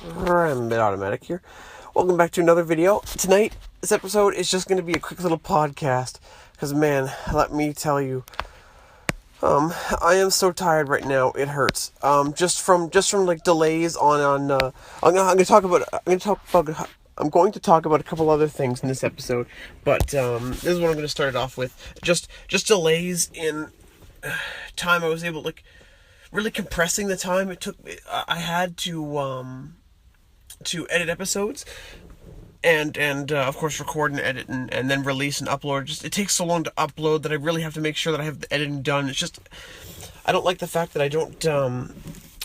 Ramblomatic here. Welcome back to another video. Tonight, this episode is just going to be a quick little podcast. Because, man, let me tell you, I am so tired right now. It hurts. Just from like delays on. I'm going to talk about. I'm going to talk about a couple other things in this episode, but this is what I'm going to start it off with. Just delays in time. I was able really compressing the time it took. I had to edit episodes and of course record and edit and then release and upload. Just it takes so long to upload that I really have to make sure that I have the editing done. It's just I don't like the fact that I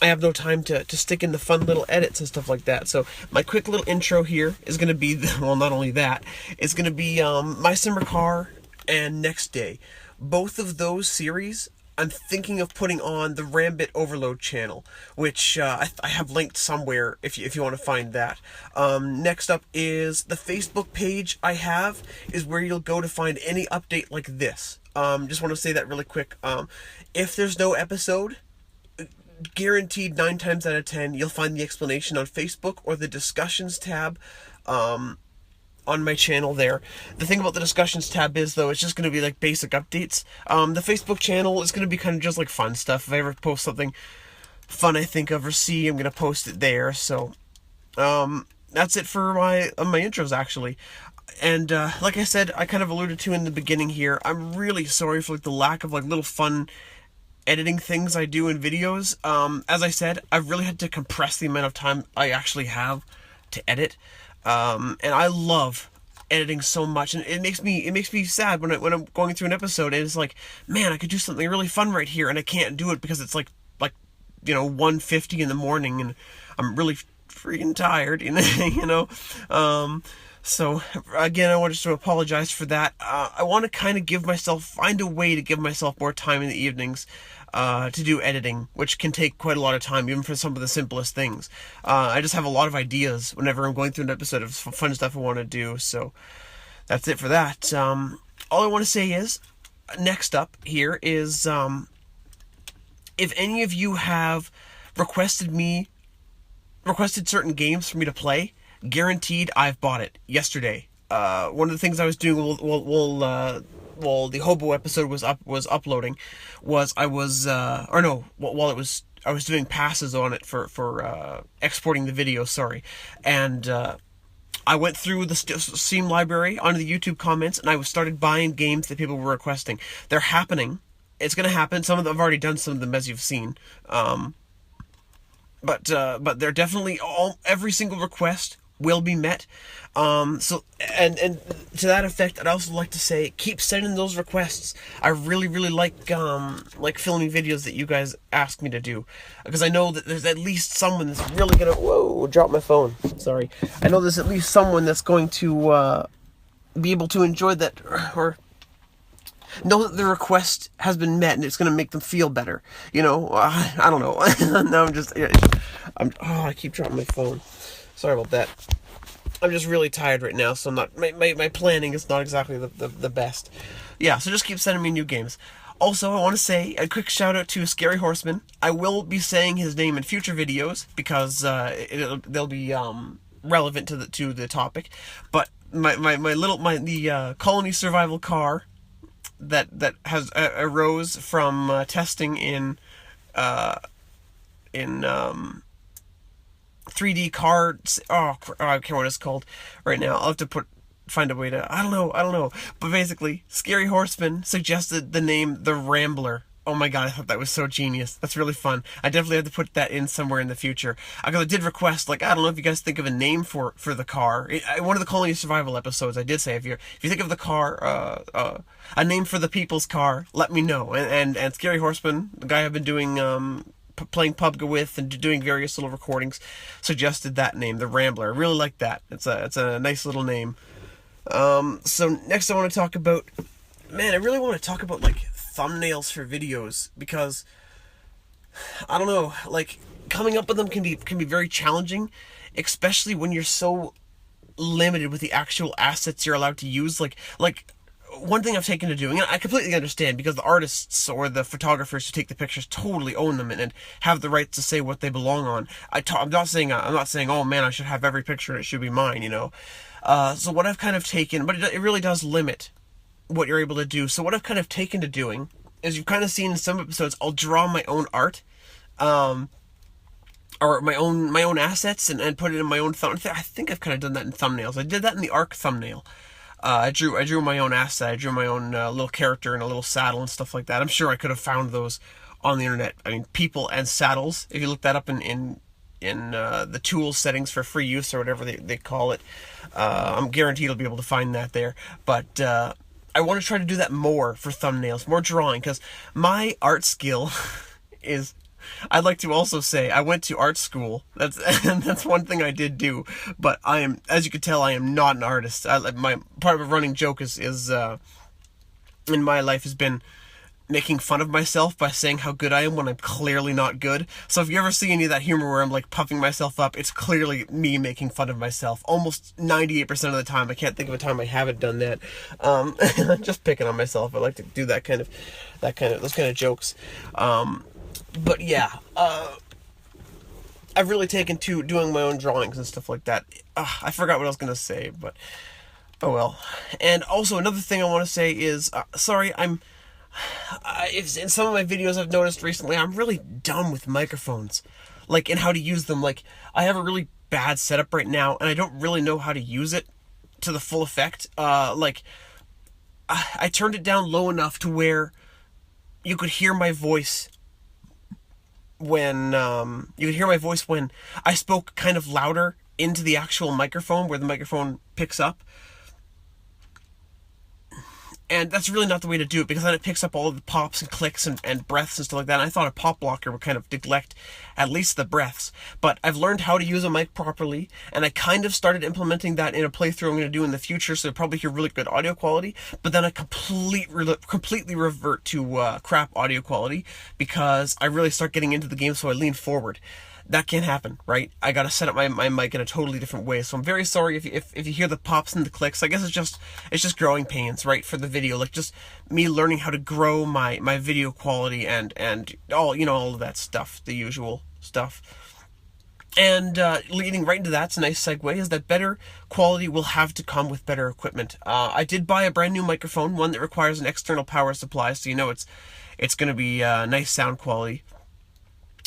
have no time to stick in the fun little edits and stuff like that. So my quick little intro here is going to be, well, not only that, it's going to be My Summer Car and Next Day. Both of those series I'm thinking of putting on the Rambit Overload channel, which I have linked somewhere if you want to find that. Next up is the Facebook page I have is where you'll go to find any update like this. Just want to say that really quick. If there's no episode, guaranteed 9 times out of 10 you'll find the explanation on Facebook or the discussions tab on my channel there. The thing about the discussions tab is, though, it's just going to be like basic updates. The Facebook channel is going to be kind of just like fun stuff. If I ever post something fun I think of or see, I'm going to post it there. So that's it for my intros, actually. And like I said, I kind of alluded to in the beginning here, I'm really sorry for the lack of little fun editing things I do in videos. As I said, I've really had to compress the amount of time I actually have to edit. And I love editing so much, and it makes me sad when I'm going through an episode and it's like, man, I could do something really fun right here and I can't do it because it's like 1:50 in the morning and I'm really freaking tired, So again, I wanted to apologize for that. I want to kind of find a way to give myself more time in the evenings to do editing, which can take quite a lot of time, even for some of the simplest things. I just have a lot of ideas whenever I'm going through an episode of fun stuff I want to do, so that's it for that. All I want to say is, next up here is, if any of you have requested certain games for me to play, guaranteed I've bought it yesterday. One of the things I was doing while the Hobo episode was uploading was I was doing passes on it for exporting the video, and I went through the Steam library onto the YouTube comments and I started buying games that people were requesting. They're happening. It's going to happen. Some of them I've already done, some of them as you've seen. But they're definitely every single request will be met. So and to that effect, I'd also like to say, keep sending those requests. I really like filming videos that you guys ask me to do, because I know that there's at least someone that's really gonna drop my phone. Sorry. I know there's at least someone that's going to be able to enjoy that or know that the request has been met and it's going to make them feel better. I don't know. No, I keep dropping my phone. Sorry about that. I'm just really tired right now, so my planning is not exactly the best. Yeah, so just keep sending me new games. Also, I want to say a quick shout out to Scary Horseman. I will be saying his name in future videos because they'll be relevant to the topic. But the colony survival car that has arose from testing in 3D cards. I can't remember what it's called right now. I'll have to find a way to. I don't know. But basically, Scary Horseman suggested the name The Rambler. Oh my god, I thought that was so genius. That's really fun. I definitely have to put that in somewhere in the future. Because I did request, I don't know if you guys think of a name for the car. One of the Colony Survival episodes, I did say, if you think of the car, a name for the people's car, let me know. And Scary Horseman, the guy I've been doing, playing PUBG with and doing various little recordings, suggested that name, The Rambler. I really like that. It's a nice little name. So next I want to talk about, I really want to talk about, thumbnails for videos, because I don't know, coming up with them can be very challenging, especially when you're so limited with the actual assets you're allowed to use. one thing I've taken to doing, and I completely understand, because the artists or the photographers who take the pictures totally own them and have the right to say what they belong on. I'm not saying, oh man, I should have every picture and it should be mine, you know. So what I've kind of taken, but it really does limit what you're able to do. So what I've kind of taken to doing is, you've kind of seen in some episodes, I'll draw my own art, or my own assets, and put it in my own thumbnail. I think I've kind of done that in thumbnails. I did that in the ARC thumbnail. I drew my own asset. I drew my own little character and a little saddle and stuff like that. I'm sure I could have found those on the internet. I mean, people and saddles. If you look that up in the tools settings for free use, or whatever they call it, I'm guaranteed I'll be able to find that there. But I want to try to do that more for thumbnails, more drawing, because my art skill is, I'd like to also say, I went to art school. That's one thing I did do. But I am, as you can tell, I am not an artist. My part of a running joke is in my life has been making fun of myself by saying how good I am when I'm clearly not good. So if you ever see any of that humor where I'm like puffing myself up, it's clearly me making fun of myself. Almost 98% of the time. I can't think of a time I haven't done that. I'm just picking on myself. I like to do those kind of jokes. But yeah, I've really taken to doing my own drawings and stuff like that. I forgot what I was going to say, but oh well. And also another thing I want to say is, sorry, if in some of my videos I've noticed recently, I'm really dumb with microphones, like, and how to use them. Like, I have a really bad setup right now, and I don't really know how to use it to the full effect. Like, I turned it down low enough to where you could hear my voice when I spoke kind of louder into the actual microphone, where the microphone picks up. And that's really not the way to do it, because then it picks up all of the pops and clicks and breaths and stuff like that. And I thought a pop blocker would kind of neglect at least the breaths. But I've learned how to use a mic properly, and I kind of started implementing that in a playthrough I'm going to do in the future, so you'll probably hear really good audio quality. But then I completely revert to crap audio quality, because I really start getting into the game, so I lean forward. That can't happen, right? I gotta set up my mic in a totally different way. So I'm very sorry if you hear the pops and the clicks. I guess it's just growing pains, right, for the video. Like, just me learning how to grow my video quality and all of that stuff, the usual stuff. And leading right into that's a nice segue, is that better quality will have to come with better equipment. I did buy a brand new microphone, one that requires an external power supply, so it's going to be nice sound quality.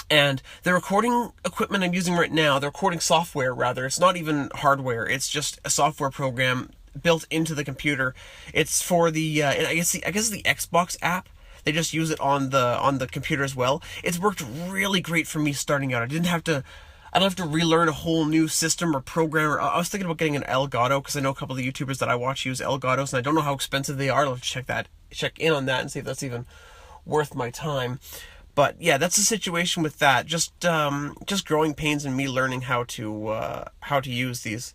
And the recording equipment I'm using right now, the recording software rather, it's not even hardware, it's just a software program built into the computer. It's for the I guess the Xbox app. They just use it on the computer as well. It's worked really great for me starting out. I don't have to relearn a whole new system or program. I was thinking about getting an Elgato, because I know a couple of the YouTubers that I watch use Elgatos, and I don't know how expensive they are. I'll have to check in on that and see if that's even worth my time. But yeah, that's the situation with that. Just growing pains and me learning how to use these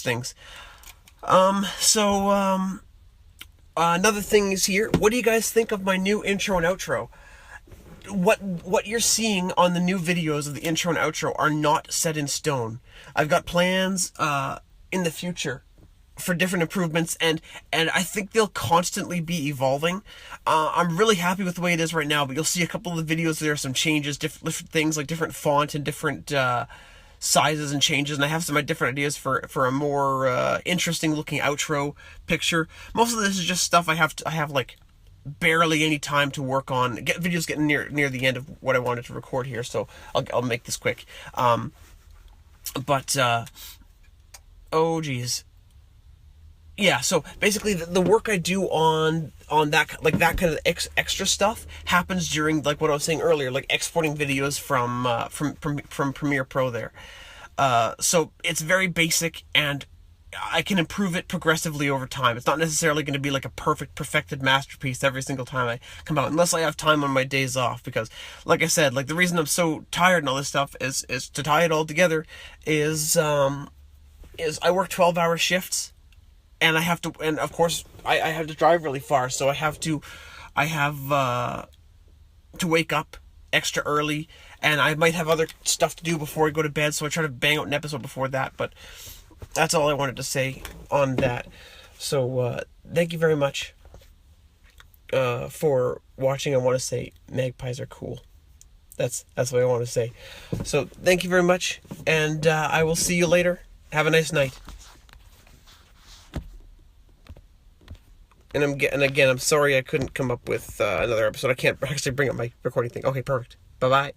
things. Another thing is here. What do you guys think of my new intro and outro? What you're seeing on the new videos of the intro and outro are not set in stone. I've got plans in the future for different improvements, and I think they'll constantly be evolving. I'm really happy with the way it is right now, but you'll see a couple of the videos, there are some changes, different things like different font and different sizes and changes, and I have some different ideas for a more interesting looking outro picture. Most of this is just stuff I have like barely any time to work on. Videos getting near the end of what I wanted to record here, so I'll make this quick. Oh geez. Yeah, so basically the work I do on that, like that kind of extra stuff, happens during, like what I was saying earlier, like exporting videos from Premiere Pro there. So it's very basic, and I can improve it progressively over time. It's not necessarily going to be like a perfected masterpiece every single time I come out, unless I have time on my days off, because like I said, like the reason I'm so tired and all this stuff is to tie it all together is I work 12-hour shifts. And I have to, and of course, I have to drive really far, so I have to wake up extra early, and I might have other stuff to do before I go to bed, so I try to bang out an episode before that. But that's all I wanted to say on that. So thank you very much for watching. I want to say magpies are cool. That's what I want to say. So thank you very much, and I will see you later. Have a nice night. And again, I'm sorry I couldn't come up with another episode. I can't actually bring up my recording thing. Okay, perfect. Bye bye.